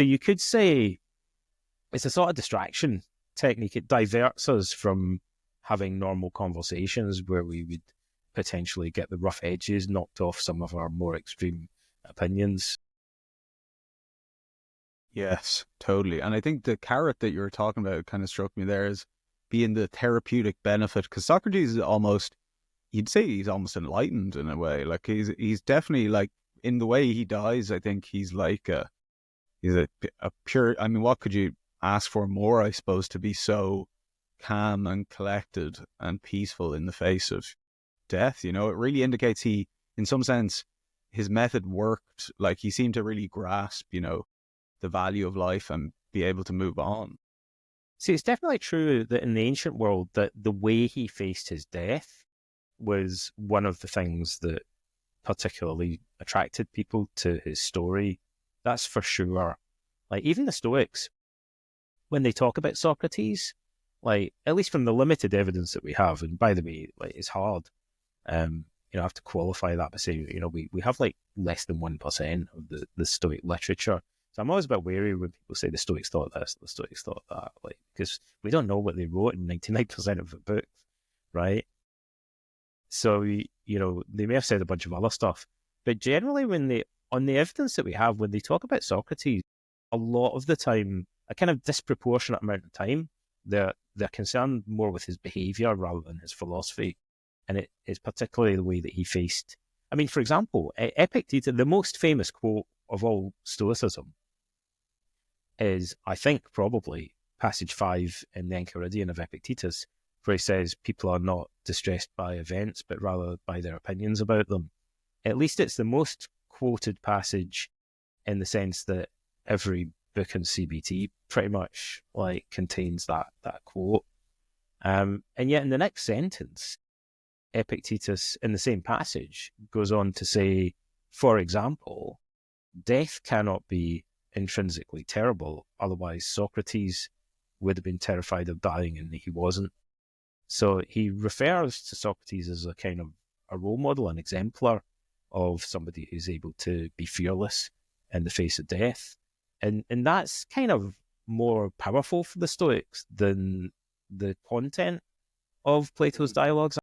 So you could say it's a sort of distraction technique. It diverts us from having normal conversations where we would potentially get the rough edges knocked off some of our more extreme opinions. Yes, totally. And I think the carrot that you were talking about kind of struck me there as being the therapeutic benefit, because Socrates is almost, you'd say he's almost enlightened in a way. Like he's definitely like in the way he dies. I think he's like he's a pure. I mean, what could you ask for more? I suppose to be so calm and collected and peaceful in the face of death. You know, it really indicates he, in some sense, his method worked. Like he seemed to really grasp, the value of life and be able to move on. See, it's definitely true that in the ancient world, that the way he faced his death was one of the things that particularly attracted people to his story. That's for sure. Like even the Stoics, when they talk about Socrates, like at least from the limited evidence that we have, and by the way, like it's hard. I have to qualify that by saying, we have like less than 1% of the Stoic literature. So I'm always a bit wary when people say the Stoics thought this, the Stoics thought that, like because we don't know what they wrote in 99% of the books, right? So they may have said a bunch of other stuff, but generally, on the evidence that we have, when they talk about Socrates, a lot of the time, a kind of disproportionate amount of time, they're concerned more with his behavior rather than his philosophy, and it's particularly the way that he faced. I mean, for example, Epictetus, the most famous quote of all Stoicism, is I think probably passage 5 in the Enchiridion of Epictetus, where he says people are not distressed by events, but rather by their opinions about them. At least it's the most quoted passage in the sense that every book in CBT pretty much like contains that quote. And yet in the next sentence, Epictetus in the same passage goes on to say, for example, death cannot be intrinsically terrible, otherwise Socrates would have been terrified of dying and he wasn't. So he refers to Socrates as a kind of a role model, an exemplar of somebody who's able to be fearless in the face of death. And that's kind of more powerful for the Stoics than the content of Plato's dialogues.